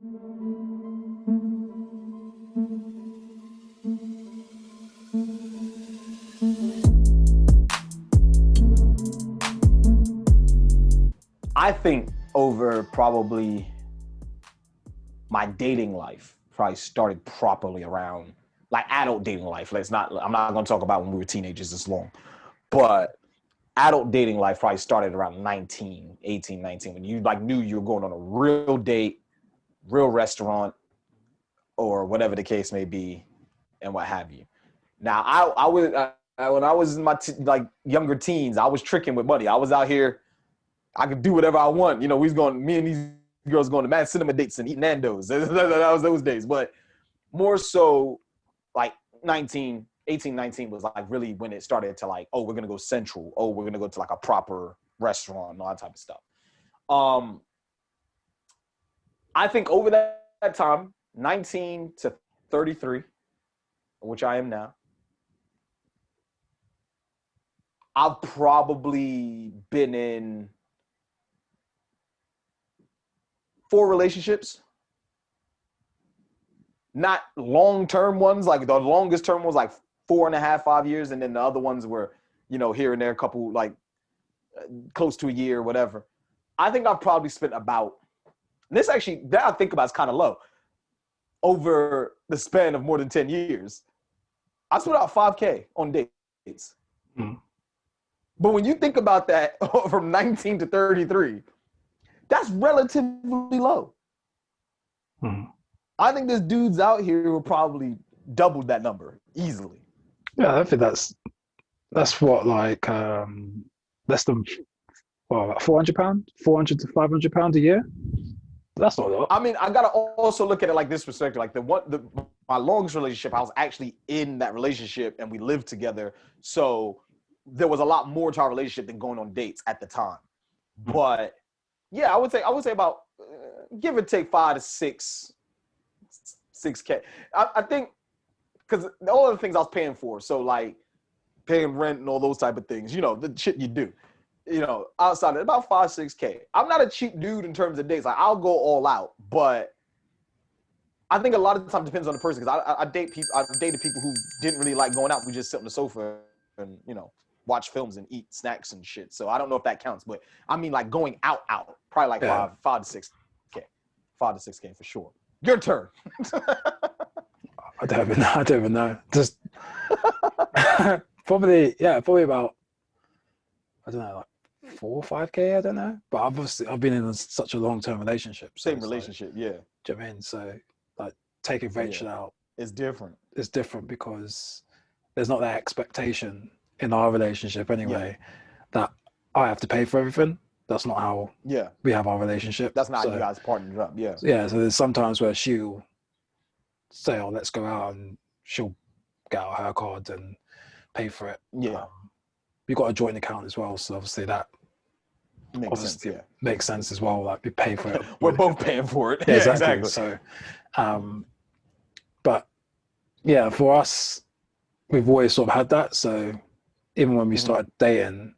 I think over probably my dating life probably started properly around like adult dating life. I'm not going to talk about when we were teenagers this long, but adult dating life probably started around 19, 18, 19, when you like knew you were going on a real date, real restaurant, or whatever the case may be, and what have you. Now, when I was in my like younger teens, I was tricking with money. I was out here, I could do whatever I want. You know, me and these girls going to mad cinema dates and eating Nando's. That was those days. But more so, like 19, 18, 19 was like really when it started to like, oh, we're gonna go central. Oh, we're gonna go to like a proper restaurant and all that type of stuff. I think over that time, 19 to 33, which I am now, I've probably been in 4 relationships. Not long-term ones. Like the longest term was like 4.5, 5 years. And then the other ones were, you know, here and there, a couple, like close to a year, whatever. I think I've probably spent about, this actually, that I think about is kind of low, over the span of more than 10 years. I spent about $5K on dates. Mm. But when you think about that from 19 to 33, that's relatively low. Mm. I think there's dudes out here who probably doubled that number easily. Yeah, I think that's what, like less than like £400, 400 to £500 a year. That's not a lot. I mean, I gotta also look at it like this perspective. Like my longest relationship, I was actually in that relationship and we lived together. So there was a lot more to our relationship than going on dates at the time. But yeah, I would say about give or take 5 to 6K. I think because all of the things I was paying for, so like paying rent and all those type of things, you know, the shit you do, you know, outside of about 5, 6K. I'm not a cheap dude in terms of dates. Like I'll go all out, but I think a lot of the time depends on the person. Because I dated people who didn't really like going out. We just sit on the sofa and, you know, watch films and eat snacks and shit. So I don't know if that counts, but I mean like going out, probably like 5 to 6K, 5 to 6K for sure. Your turn. I don't even know. Just probably about, I don't know, like 4 or 5K. I don't know. But I've been in such a long-term relationship. So same relationship, like, yeah. Do you know what I mean? So like taking Rachel out, it's different. It's different because there's not that expectation in our relationship anyway that I have to pay for everything. That's not how we have our relationship. That's not how you guys partnered up. Yeah. Yeah. So there's sometimes where she'll say, "Oh, let's go out," and she'll get out her card and pay for it. Yeah. We've got a joint account as well, so obviously that makes sense as well. Like we pay for it. We're both paying for it. Yeah, exactly. So, but yeah, for us, we've always sort of had that. So even when we started dating,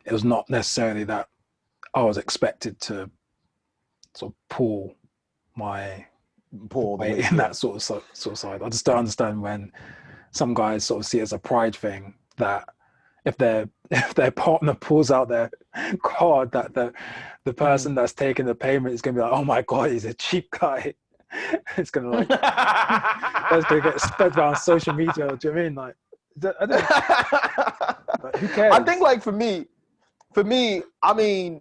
it was not necessarily that I was expected to sort of pull weight in that sort of side. I just don't understand when some guys sort of see it as a pride thing that if their partner pulls out their card, that the person that's taking the payment is going to be like, oh my God, he's a cheap guy. It's going to like, that's going to get spread around social media. Do you know what I mean? Like, I don't, like, who cares? I think like for me, I mean,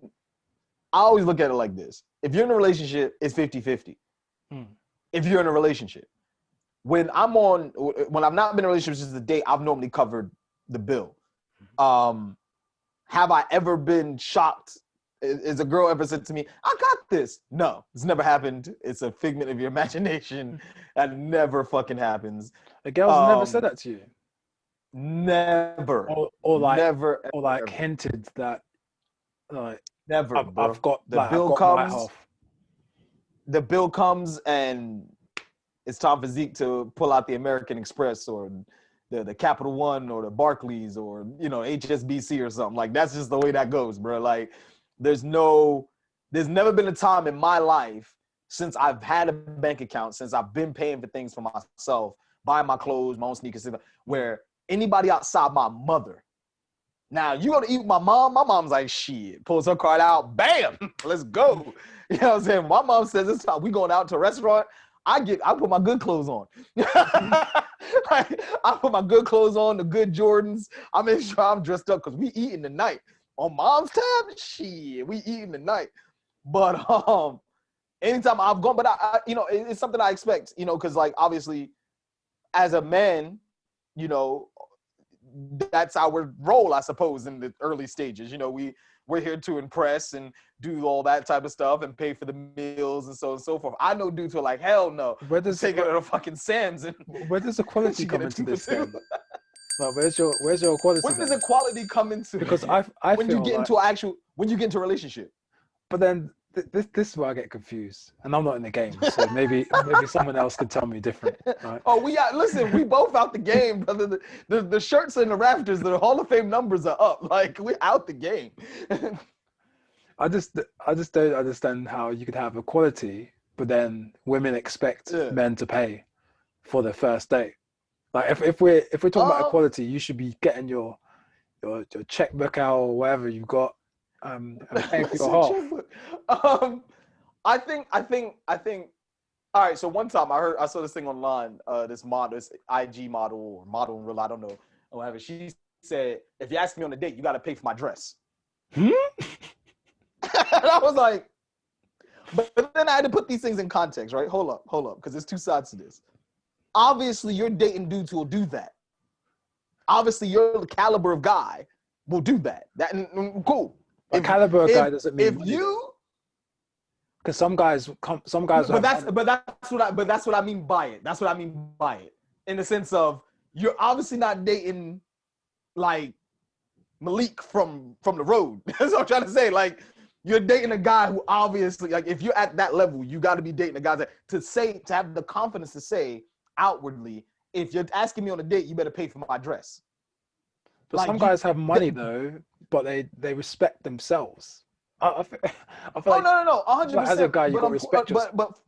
I always look at it like this. If you're in a relationship, it's 50-50. If you're in a relationship. When I've not been in a relationship since the date, I've normally covered the bill. Have I ever been shocked? Is a girl ever said to me, I got this? No, it's never happened. It's a figment of your imagination. That never fucking happens. The girls never said that to you? Never. Or like, never. Or like ever. Hinted that, like, never. I've got the bill comes. The bill comes and it's time for Zeke to pull out the American Express or the Capital One or the Barclays or, you know, HSBC or something. Like, that's just the way that goes, bro. Like, there's never been a time in my life since I've had a bank account, since I've been paying for things for myself, buying my clothes, my own sneakers, where anybody outside my mother. Now, you go to eat with my mom's like, shit, pulls her card out, bam, let's go. You know what I'm saying? My mom says, it's time we going out to a restaurant. I put my good clothes on. I put my good clothes on, the good Jordans. I make sure I'm dressed up because we eating tonight. On mom's tab, shit, we eating tonight. But anytime I've gone, but I you know, it's something I expect, you know, because like obviously as a man, you know, that's our role, I suppose, in the early stages. You know, we're here to impress and do all that type of stuff and pay for the meals and so on and so forth. I know dudes who are like, hell no, take it to the fucking Sam's. And where does equality come into this then? Like, where's your equality? Where does equality come into? Because I when feel you get like, into when you get into a relationship. But then this is where I get confused, and I'm not in the game, so maybe someone else could tell me different. Right? Oh, listen, we both out the game, brother. The shirts in the rafters, the Hall of Fame numbers are up. Like, we're out the game. I just don't understand how you could have equality, but then women expect men to pay for their first date. Like if we're talking about equality, you should be getting your checkbook out or whatever you've got, and paying for your half. I think. All right. So one time I saw this thing online. This IG model or model in real, I don't know, or whatever. She said, if you ask me on a date, you got to pay for my dress. And I was like, but then I had to put these things in context, right? Hold up, because there's two sides to this. Obviously, you're dating dudes who will do that. Obviously, your caliber of guy will do that. Cool. A caliber of guy doesn't mean if money, you. Because some guys. But that's what I mean by it. That's what I mean by it. In the sense of you're obviously not dating like Malik from the road. That's what I'm trying to say. Like, you're dating a guy who obviously, like, if you're at that level, you got to be dating a guy to have the confidence to say outwardly, if you're asking me on a date, you better pay for my dress. But like, some guys have money though, but they respect themselves. I feel like, no, 100%. As a guy, you got to respect yourself. But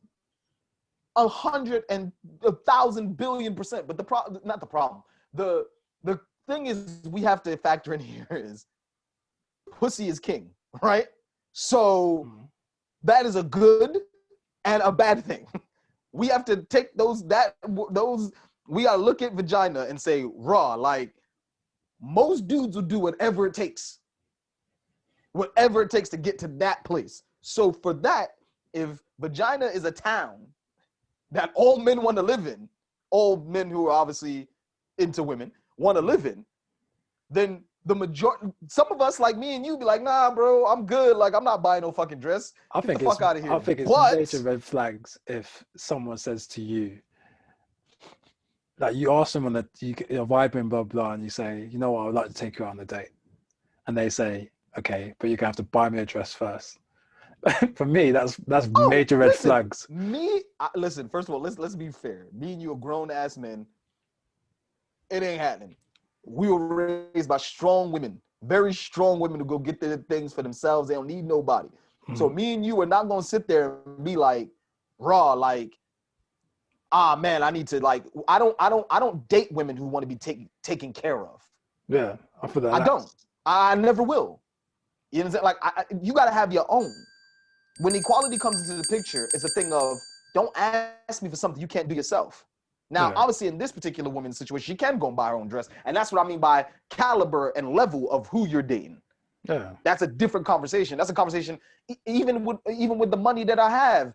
100 and 1,000 billion%. But not the problem. The thing is, we have to factor in here is pussy is king, right? So that is a good and a bad thing. We have to take those. We gotta look at vagina and say raw. Like, most dudes will do whatever it takes to get to that place. So for that, if vagina is a town that all men want to live in, all men who are obviously into women want to live in, then the majority, some of us like me and you, be like, nah, bro, I'm good. Like, I'm not buying no fucking dress. Get the fuck out of here. I think it's major red flags if someone says to you, like, you ask someone that you're vibing, blah, blah, and you say, you know what, I would like to take you out on a date. And they say, okay, but you're going to have to buy me a dress first. For me, that's major red flags. Listen, first of all, let's be fair. Me and you are grown-ass men. It ain't happening. We were raised by strong women, very strong women who go get their things for themselves. They don't need nobody. So me and you are not going to sit there and be like, raw, like, man, I need to, like, I don't date women who want to be taken care of. Yeah, I feel that. I don't. I never will. You know what I'm saying? Like, you got to have your own. When equality comes into the picture, it's a thing of, don't ask me for something you can't do yourself. Now, obviously, in this particular woman's situation, she can go and buy her own dress. And that's what I mean by caliber and level of who you're dating. Yeah. That's a different conversation. That's a conversation, even with the money that I have,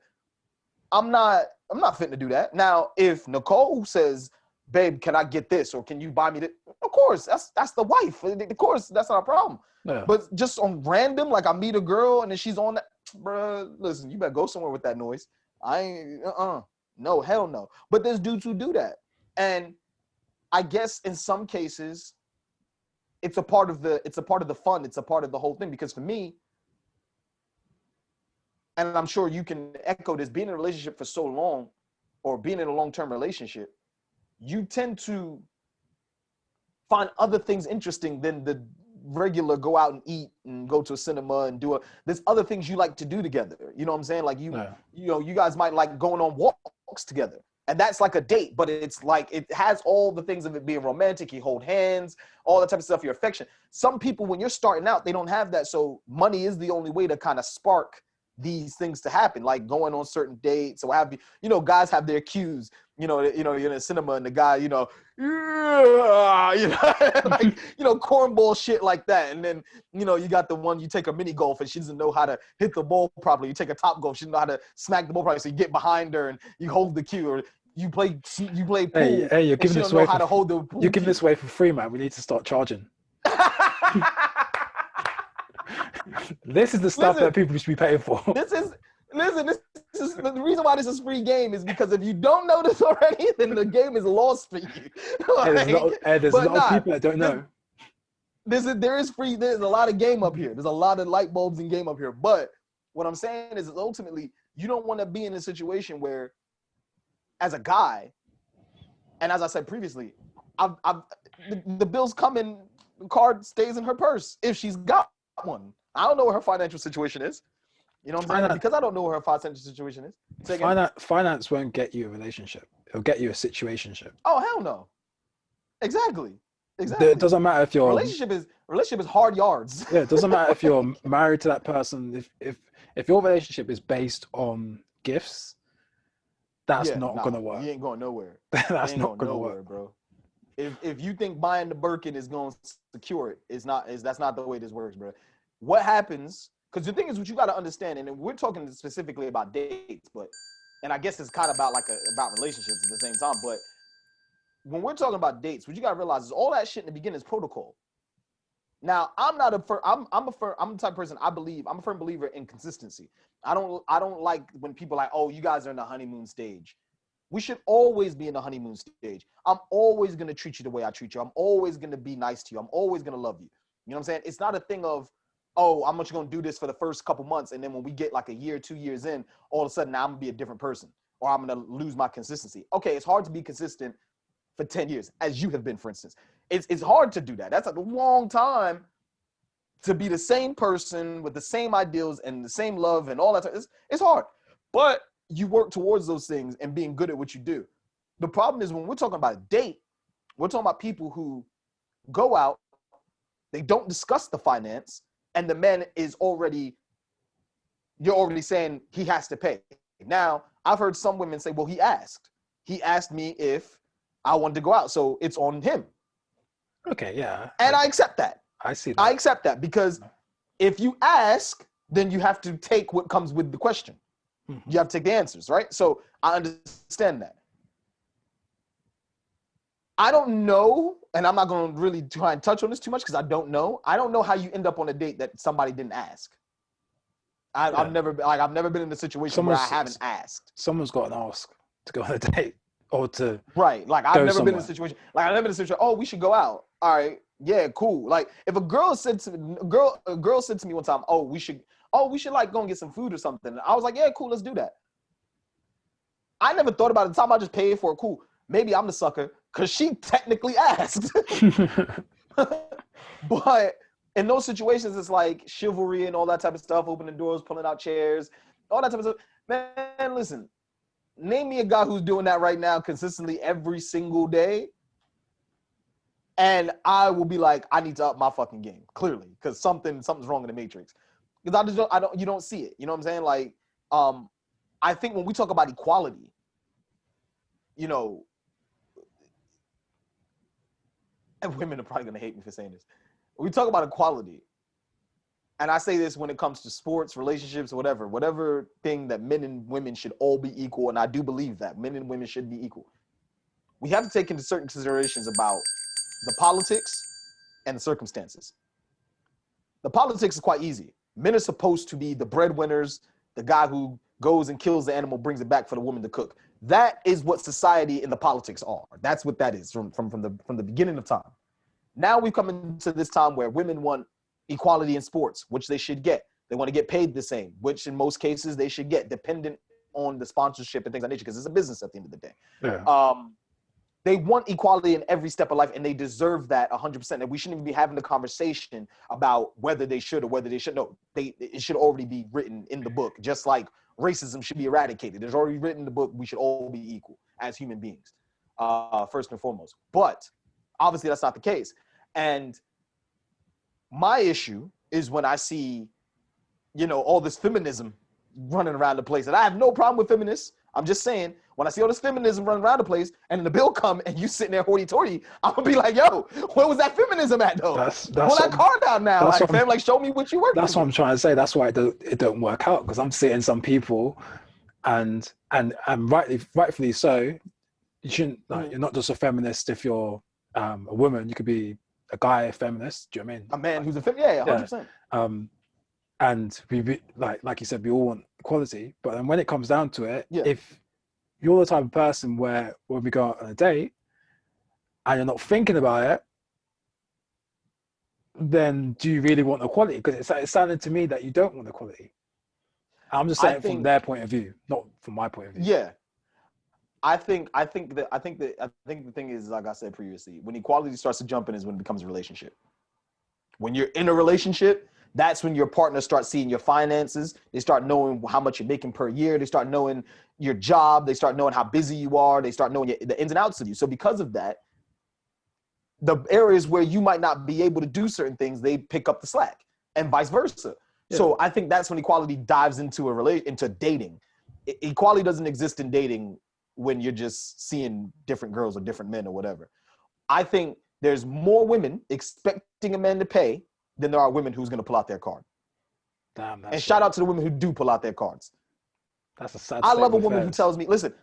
I'm not fitting to do that. Now, if Nicole says, babe, can I get this? Or can you buy me that? Of course, that's the wife. Of course, that's not a problem. Yeah. But just on random, like, I meet a girl and then she's on that, bruh, listen, you better go somewhere with that noise. I ain't, no, hell no. But there's dudes who do that. And I guess in some cases, it's a part of the fun. It's a part of the whole thing. Because for me, and I'm sure you can echo this, being in a relationship for so long, or being in a long-term relationship, you tend to find other things interesting than regular go out and eat and go to a cinema and there's other things you like to do together. You know what I'm saying? Like you know, you guys might like going on walks together. And that's like a date, but it's like, it has all the things of it being romantic. You hold hands, all that type of stuff, your affection. Some people, when you're starting out, they don't have that. So money is the only way to kind of spark these things to happen, like going on certain dates or have you know, guys have their cues. You know, you're in a cinema and the guy, you know, like, you know, cornball shit like that. And then, you know, you got the one, you take a mini golf and she doesn't know how to hit the ball properly. You take a top golf, she doesn't know how to smack the ball properly. So you get behind her and you hold the cue, or you play pool. Hey, you're giving this away. You're giving this away for free, man. We need to start charging. This is the stuff that people should be paying for. This is the reason why this is free game is because if you don't know this already, then the game is lost for you. Like, there's a lot of people that don't know. There's a lot of game up here. There's a lot of light bulbs in game up here. But what I'm saying is ultimately you don't want to be in a situation where, as a guy, and as I said previously, the bills come in, the card stays in her purse if she's got one. I don't know what her financial situation is. You know what I'm saying? Because I don't know what her financial situation is. Finance won't get you a relationship. It'll get you a situationship. Oh, hell no. Exactly. It doesn't matter if your relationship is hard yards. Yeah, it doesn't matter if you're married to that person. If your relationship is based on gifts, that's not gonna work. You ain't going nowhere. That's not gonna work, bro. If you think buying the Birkin is going to secure it, that's not the way this works, bro. What happens? Because the thing is, what you got to understand, and we're talking specifically about dates, and I guess it's kind of about relationships at the same time. But when we're talking about dates, what you got to realize is all that shit in the beginning is protocol. Now, I'm the type of person, I'm a firm believer in consistency. I don't like when people are like, oh, you guys are in the honeymoon stage. We should always be in the honeymoon stage. I'm always going to treat you the way I treat you. I'm always going to be nice to you. I'm always going to love you. You know what I'm saying? It's not a thing of, oh, I'm just going to do this for the first couple months. And then when we get like a year, 2 years in, all of a sudden now I'm going to be a different person or I'm going to lose my consistency. Okay, it's hard to be consistent for 10 years, as you have been, for instance. It's hard to do that. That's a long time to be the same person with the same ideals and the same love and all that. It's hard. But you work towards those things and being good at what you do. The problem is when we're talking about a date, we're talking about people who go out, they don't discuss the finance, and the man is you're already saying he has to pay. Now, I've heard some women say, well, he asked me if I wanted to go out, so it's on him. Okay, yeah. And I accept that. I see that. I accept that because if you ask, then you have to take what comes with the question. Mm-hmm. You have to take the answers, right? So I understand that. I don't know, and I'm not going to really try and touch on this too much because I don't know. I don't know how you end up on a date that somebody didn't ask. I've never been in a situation where I haven't asked. Someone's got to ask to go on a date or to right. Like I've never been in a situation. Like I've never been in a situation. Oh, we should go out. All right, yeah, cool. Like if a girl said to me one time, oh, we should like go and get some food or something. And I was like, yeah, cool, let's do that. I never thought about it. The time I just paid for it, cool. Maybe I'm the sucker because she technically asked. But in those situations, it's like chivalry and all that type of stuff, opening doors, pulling out chairs, all that type of stuff. Man, listen, name me a guy who's doing that right now consistently every single day. And I will be like, I need to up my fucking game, clearly, because something's wrong in the matrix. Because you don't see it. You know what I'm saying? Like, I think when we talk about equality, you know, and women are probably gonna hate me for saying this. We talk about equality, and I say this when it comes to sports, relationships, whatever thing that men and women should all be equal, and I do believe that men and women should be equal. We have to take into certain considerations about the politics and the circumstances. The politics is quite easy. Men are supposed to be the breadwinners, the guy who goes and kills the animal, brings it back for the woman to cook. That is what society and the politics are. That's what that is from the beginning of time. Now we come into this time where women want equality in sports, which they should get. They want to get paid the same, which in most cases they should get, dependent on the sponsorship and things like that, because it's a business at the end of the day. Yeah. they want equality in every step of life, and they deserve that 100%. And we shouldn't even be having the conversation about whether they should or whether they should. No, it should already be written in the book, just like racism should be eradicated. It's already written in the book. We should all be equal as human beings, first and foremost. But obviously, that's not the case. And my issue is when I see, all this feminism running around the place. And I have no problem with feminists. I'm just saying, when I see all this feminism running around the place and the bill come and you sitting there hoity-toity, I'm going to be like, yo, where was that feminism at, though? Pull that card out now. Like, fam, like, show me what you work. That's what I'm trying to say. That's why it don't work out, because I'm seeing some people and rightfully so, you shouldn't, like, you're not just a feminist if you're a woman. You could be a guy feminist. Do you know what I mean? A man who's a feminist, yeah, 100%. And we like you said, we all want equality. But then when it comes down to it, if you're the type of person where when we go out on a date and you're not thinking about it, then do you really want equality? Because it sounded to me that you don't want equality. I'm just saying from their point of view, not from my point of view. Yeah. I think the thing is, like I said previously, when equality starts to jump in is when it becomes a relationship. When you're in a relationship, that's when your partner starts seeing your finances. They start knowing how much you're making per year. They start knowing your job. They start knowing how busy you are. They start knowing the ins and outs of you. So because of that, the areas where you might not be able to do certain things, they pick up the slack, and vice versa. Yeah. So I think that's when equality dives into into dating. Equality doesn't exist in dating when you're just seeing different girls or different men or whatever. I think there's more women expecting a man to pay than there are women who's going to pull out their card. Damn, and shout out to the women who do pull out their cards. That's a sad. I love a woman who tells me, listen,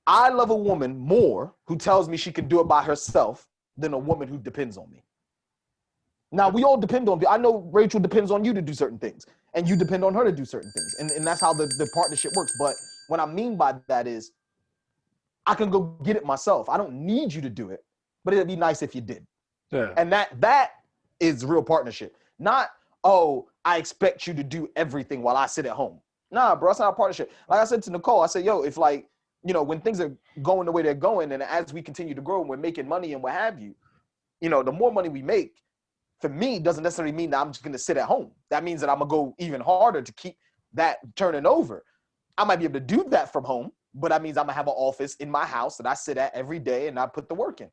I love a woman more who tells me she can do it by herself than a woman who depends on me. Now, we all depend on, I know Rachel depends on you to do certain things, and you depend on her to do certain things. And that's how the partnership works. But what I mean by that is I can go get it myself. I don't need you to do it, but it'd be nice if you did. Yeah. And that is real partnership. Not, oh, I expect you to do everything while I sit at home. Nah, bro, that's not a partnership. Like I said to Nicole, I said, yo, if like, when things are going the way they're going, and as we continue to grow and we're making money and what have you, the more money we make, for me, doesn't necessarily mean that I'm just going to sit at home. That means that I'm going to go even harder to keep that turning over. I might be able to do that from home, but that means I'm going to have an office in my house that I sit at every day and I put the work in.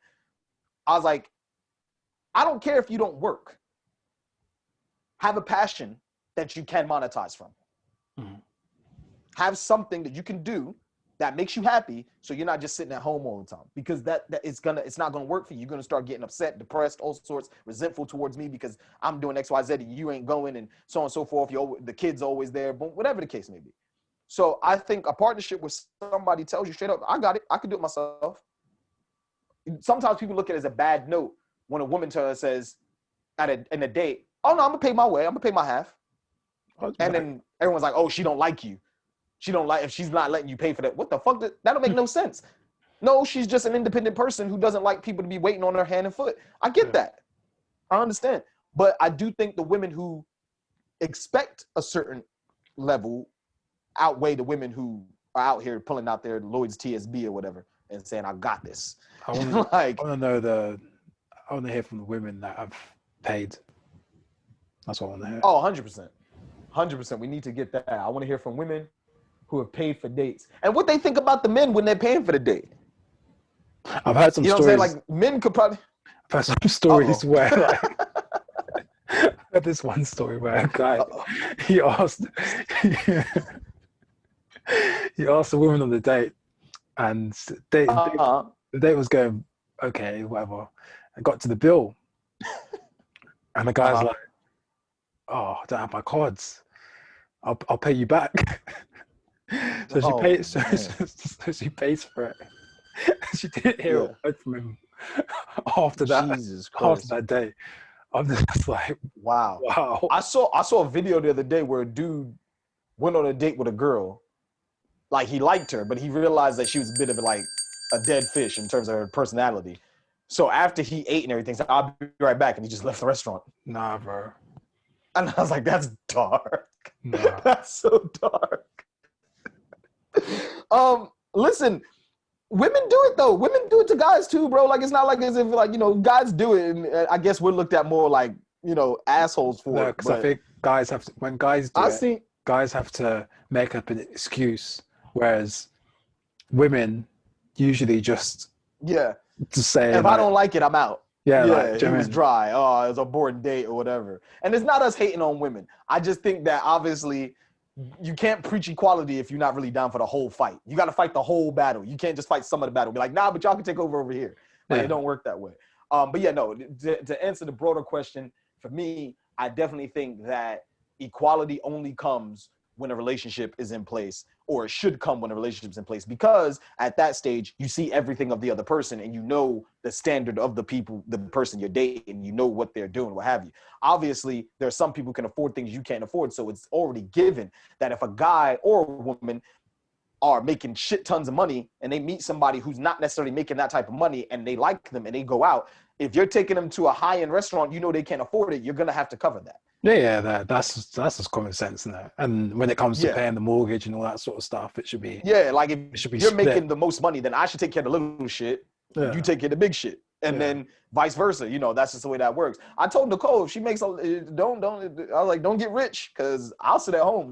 I was like, I don't care if you don't work. Have a passion that you can monetize from. Mm-hmm. Have something that you can do that makes you happy, so you're not just sitting at home all the time, because it's not gonna work for you. You're gonna start getting upset, depressed, all sorts, resentful towards me because I'm doing X, Y, Z and you ain't going, and so on and so forth. The kid's always there, but whatever the case may be. So I think a partnership with somebody tells you straight up, I got it, I can do it myself. Sometimes people look at it as a bad note when a woman says in a date, oh no, I'm gonna pay my way, I'm gonna pay my half. And then everyone's like, oh, she don't like you. She don't like, if she's not letting you pay for that. What the fuck? That don't make no sense. No, she's just an independent person who doesn't like people to be waiting on her hand and foot. I get that. I understand. But I do think the women who expect a certain level outweigh the women who are out here pulling out their Lloyd's TSB or whatever and saying, I got this. I want to hear from the women that have paid. That's what I want to hear. Oh, 100%. 100%. We need to get that. I want to hear from women who have paid for dates and what they think about the men when they're paying for the date. I've heard some stories. What I'm saying? Like, men could probably. I've heard some stories where, like, I heard this one story where a guy, he asked a woman on the date, and the date was going okay, whatever. I got to the bill, and the guy's like, "Oh, I don't have my cards. I'll pay you back." So she pays. So she pays for it. She didn't hear a word from him after that. Jesus Christ. After that day, I'm just like, wow. I saw a video the other day where a dude went on a date with a girl. Like, he liked her, but he realized that she was a bit of like a dead fish in terms of her personality. So after he ate and everything, he said, I'll be right back, and he just left the restaurant. Nah, bro. And I was like, that's dark. Nah. That's so dark. Listen, women do it though. Women do it to guys too, bro. Like it's not like as if like guys do it, and I guess we're looked at more like assholes for No, it. because I think guys have to, when guys do guys have to make up an excuse, whereas women usually just say, if I don't like it, I'm out. Yeah, he was dry. Oh, it was a boring date or whatever. And it's not us hating on women. I just think that obviously you can't preach equality if you're not really down for the whole fight. You got to fight the whole battle. You can't just fight some of the battle. Be like, nah, but y'all can take over here. Like, it don't work that way. But yeah, no, to answer the broader question, for me, I definitely think that equality only comes when a relationship is in place, or it should come when a relationship's in place, because at that stage you see everything of the other person and you know the standard of the person you're dating, you know what they're doing, what have you. Obviously there are some people who can afford things you can't afford, so it's already given that if a guy or a woman are making shit tons of money and they meet somebody who's not necessarily making that type of money and they like them and they go out, if you're taking them to a high-end restaurant, they can't afford it, you're gonna have to cover that. That's just common sense now. And when it comes to paying the mortgage and all that sort of stuff, it should be like if you're making the most money, then I should take care of the little shit. You take care of the big shit, and then vice versa. That's just the way that works. I told Nicole if she makes don't I was like, don't get rich because I'll sit at home.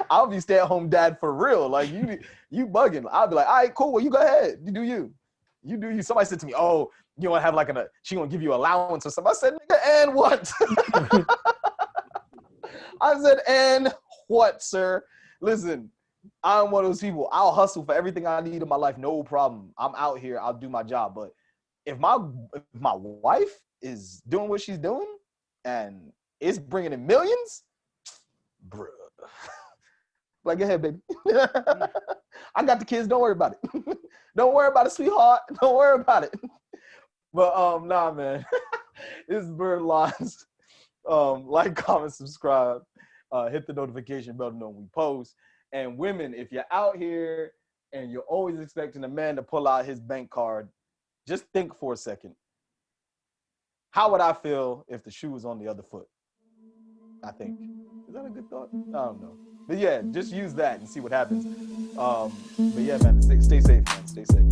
I'll be stay-at-home dad for real. Like you bugging. I'll be like, all right, cool. Well, you go ahead. You do you. You do you. Somebody said to me, oh, you want to have like she gonna give you allowance or something. I said, nigga, and what? I said, and what, sir? Listen, I'm one of those people. I'll hustle for everything I need in my life, no problem. I'm out here. I'll do my job. But if my wife is doing what she's doing and it's bringing in millions, bruh. Like, go ahead, baby. I got the kids. Don't worry about it. Don't worry about it, sweetheart. Don't worry about it. But nah, man. This is Bird Lines. Like, comment, subscribe, hit the notification bell to know when we post. And women, if you're out here and you're always expecting a man to pull out his bank card, just think for a second. How would I feel if the shoe was on the other foot? I think. Is that a good thought? I don't know. But yeah, just use that and see what happens. But yeah, man, stay safe, man. Stay safe.